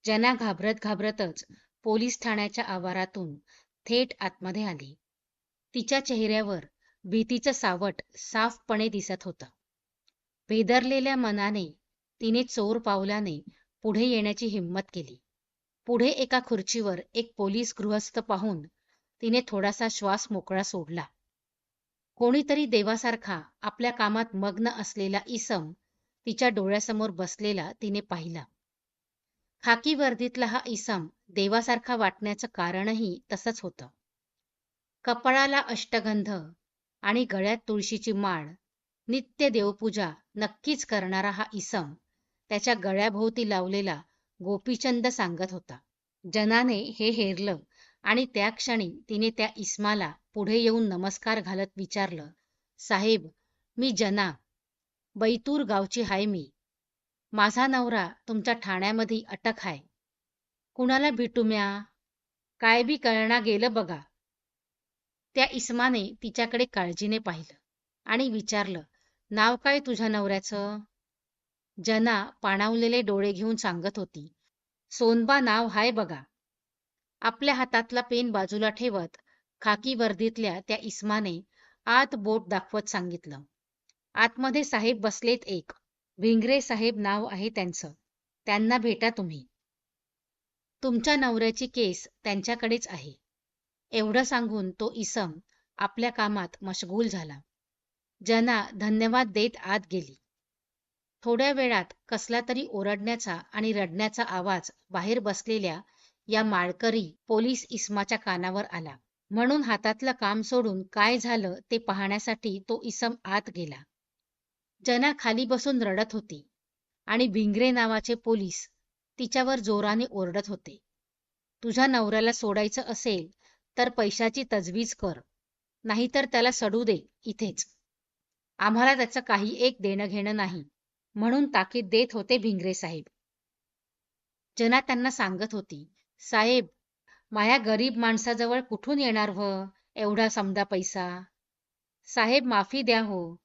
जना घाबरत घाबरतच पोलीस ठाण्याच्या आवारातून थेट आतमध्ये आली. तिच्या चेहऱ्यावर भीतीचं सावट साफपणे दिसत होतं. भेदरलेल्या मनाने तिने चोर पावलाने पुढे येण्याची हिंमत केली. पुढे एका खुर्चीवर एक पोलीस गृहस्थ पाहून तिने थोडासा श्वास मोकळा सोडला. कोणीतरी देवासारखा आपल्या कामात मग्न असलेला इसम तिच्या डोळ्यासमोर बसलेला तिने पाहिला. खाकी वर्दीतला हा इसम देवासारखा वाटण्याचं कारणही तसंच होतं. कपाळाला अष्टगंध आणि गळ्यात तुळशीची माळ, नित्य देवपूजा नक्कीच करणारा हा इसम त्याच्या गळ्याभोवती लावलेला गोपीचंद सांगत होता. जनाने हे हेरलं आणि त्या क्षणी तिने त्या इसमाला पुढे येऊन नमस्कार घालत विचारलं, साहेब, मी जना, बैतूर गावची हाय मी. माझा नवरा तुमच्या ठाण्यामध्ये अटक हाय. कुणाला भेटू म्या? काय बी कळना गेलं बघा. त्या इसमाने तिच्याकडे काळजीने पाहिलं आणि विचारलं, नाव काय तुझ्या नवऱ्याचं? जना पाणावलेले डोळे घेऊन सांगत होती, सोनबा नाव हाय बघा. आपल्या हातातला पेन बाजूला ठेवत खाकी वर्दीतल्या त्या इसमाने आत बोट दाखवत सांगितलं, आतमध्ये साहेब बसलेत एक. भिंगरे साहेब नाव आहे त्यांचं. त्यांना भेटा तुम्ही. तुमच्या नवऱ्याची केस त्यांच्याकडेच आहे. एवढं सांगून तो इसम आपल्या कामात मशगूल झाला. जना धन्यवाद देत आत गेली. थोड्या वेळात कसला तरी ओरडण्याचा आणि रडण्याचा आवाज बाहेर बसलेल्या या माळकरी पोलीस इसमाच्या कानावर आला. म्हणून हातातलं काम सोडून काय झालं ते पाहण्यासाठी तो इसम आत गेला. जना खाली बसून रडत होती आणि भिंगरे नावाचे पोलीस तिच्यावर जोराने ओरडत होते. तुझ्या नवऱ्याला सोडायचं असेल तर पैशाची तजवीज कर, नाहीतर त्याला सडू दे इथेच. आम्हाला त्याचं काही एक देणं घेणं नाही, म्हणून ताकीद देत होते भिंगरे साहेब. जना त्यांना सांगत होती, साहेब, माया गरीब माणसाजवळ कुठून येणार एवढा समदा पैसा. साहेब माफी द्या हो.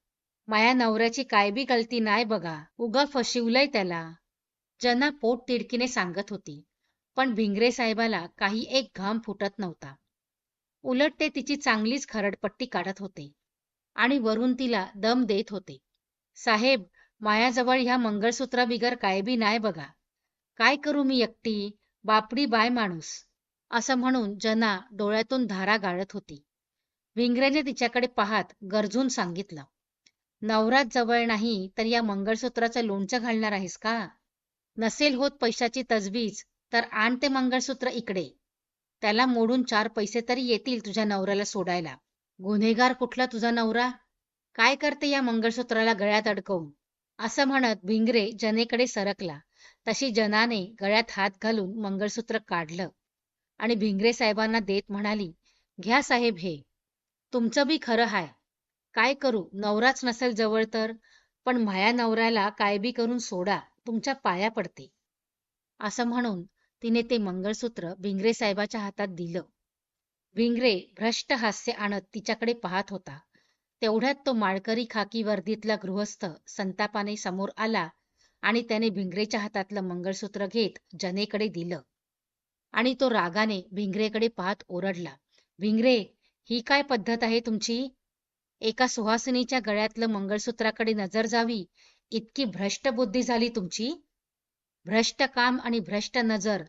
माया नवऱ्याची काय बी गलती नाही बघा. उगा फशिवलंय त्याला. जना पोट तिडकीने सांगत होती. पण भिंगरे साहेबाला काही एक घाम फुटत नव्हता. उलट ते तिची चांगलीच खरडपट्टी काढत होते आणि वरून तिला दम देत होते. साहेब, मायाजवळ ह्या मंगळसूत्रा बिगर काय बी नाही बघा. काय करू मी एकटी, बापडी बाय माणूस. असं म्हणून जना डोळ्यातून धारा गाळत होती. भिंगरेने तिच्याकडे पाहत गरजून सांगितलं, नवराच जवळ नाही तर या मंगळसूत्राचं लोणचं घालणार आहेस का? नसेल होत पैशाची तजवीज तर आण ते मंगळसूत्र इकडे. त्याला मोडून 4 पैसे तरी येतील तुझ्या नवऱ्याला सोडायला. गुन्हेगार कुठला तुझा नवरा? काय करते या मंगळसूत्राला गळ्यात अडकवून? असं म्हणत भिंगरे जनेकडे सरकला तशी जनाने गळ्यात हात घालून मंगळसूत्र काढलं आणि भिंगरे साहेबांना देत म्हणाली, घ्या साहेब हे. तुमचं बी खरं हाय. काय करू, नवराच नसेल जवळ तर. पण माया नवऱ्याला काय बी करून सोडा, तुमच्या पाया पडते. असं म्हणून तिने ते मंगळसूत्र भिंगरे साहेबाच्या हातात दिलं. भिंगरे भ्रष्ट हास्य आणत तिच्याकडे पाहत होता. तेवढ्यात तो माळकरी खाकी वर्दीतला गृहस्थ संतापाने समोर आला आणि त्याने भिंगरेच्या हातातलं मंगळसूत्र घेत जनेकडे दिलं आणि तो रागाने भिंगरेकडे पाहत ओरडला, भिंगरे, ही काय पद्धत आहे तुमची? एका सुहासिनीच्या गळ्यातलं मंगळसूत्राकडे नजर जावी इतकी भ्रष्ट बुद्धी झाली तुमची? भ्रष्ट काम आणि भ्रष्ट नजर.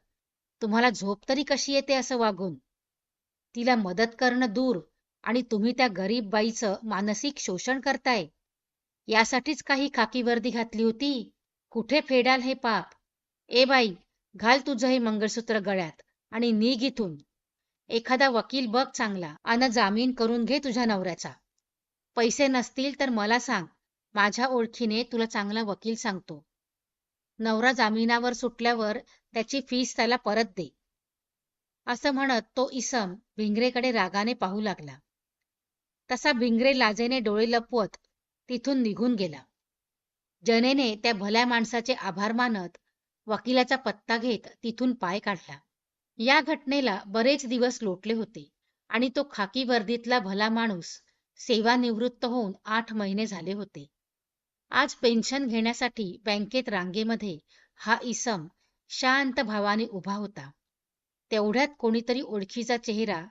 तुम्हाला झोप तरी कशी येते असं वागून? तिला मदत करणं दूर आणि तुम्ही त्या गरीब बाईचं मानसिक शोषण करताय. यासाठीच काही खाकी वर्दी घातली होती. कुठे फेडाल हे पाप? ए बाई, घाल तुझं हे मंगळसूत्र गळ्यात आणि निघ इथून. एखादा वकील बघ चांगला अन जामीन करून घे तुझ्या नवऱ्याचा. पैसे नसतील तर मला सांग, माझ्या ओळखीने तुला चांगला वकील सांगतो. नवरा जामिनावर सुटल्यावर त्याची फीस त्याला परत दे. असं म्हणत तो इसम भिंगरेकडे रागाने पाहू लागला. तसा भिंगरे लाजेने डोळे लपवत तिथून निघून गेला. जनेने त्या भल्या माणसाचे आभार मानत वकिलाचा पत्ता घेत तिथून पाय काढला. या घटनेला बरेच दिवस लोटले होते आणि तो खाकी वर्दीतला भला माणूस सेवानिवृत्त होऊन 8 महिने झाले होते. आज पेन्शन घेण्यासाठी बँकेत रांगेमध्ये हा इसम शांत भावाने उभा होता. तेवढ्यात कोणीतरी ओळखीचा चेहरा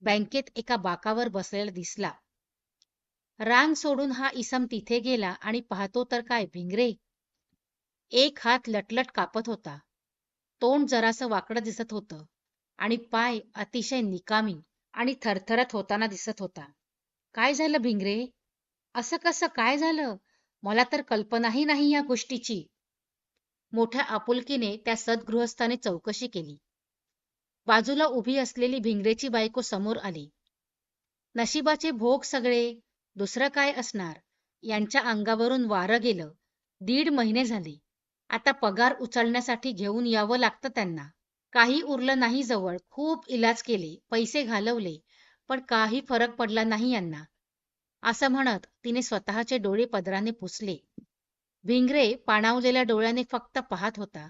बँकेत एका बाकावर बसलेला दिसला. रांग सोडून हा इसम तिथे गेला आणि पाहतो तर काय भिंगरे. एक हात लटलट कापत होता, तोंड जरासं वाकडं दिसत होतं आणि पाय अतिशय निकामी आणि थरथरत होताना दिसत होता. काय झालं भिंगरे? असं कसं काय झालं? मला तर कल्पनाही नाही या गोष्टीची. मोठ्या आपुलकीने त्या सद्गृहस्थाने चौकशी केली. बाजूला उभी असलेली भिंगरेची बायको समोर आली. नशिबाचे भोग सगळे, दुसरं काय असणार. यांच्या अंगावरून वारं गेलं. 1.5 महिने झाले. आता पगार उचलण्यासाठी घेऊन यावं लागतं त्यांना. काही उरलं नाही जवळ. खूप इलाज केले, पैसे घालवले, पण काही फरक पडला नाही यांना. असं म्हणत तिने स्वतःचे डोळे पदराने पुसले. भिंगरे पाणावलेल्या डोळ्याने फक्त पाहत होता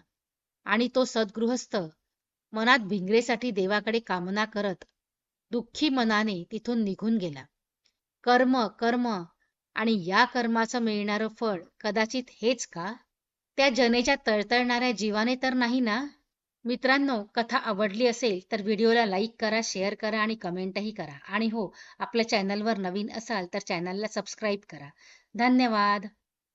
आणि तो सद्गृहस्थ मनात भिंगरेसाठी देवाकडे कामना करत दुःखी मनाने तिथून निघून गेला. कर्म कर्म आणि या कर्माचं मिळणारं फळ कदाचित हेच का? त्या जनेच्या तळतळणाऱ्या जीवाने तर नाही ना? मित्रांनो, कथा आवडली असेल तर व्हिडिओला लाईक करा, शेअर करा आणि कमेंटही करा. आणि हो, आपल्या चॅनलवर नवीन असाल तर चॅनलला सबस्क्राईब करा. धन्यवाद.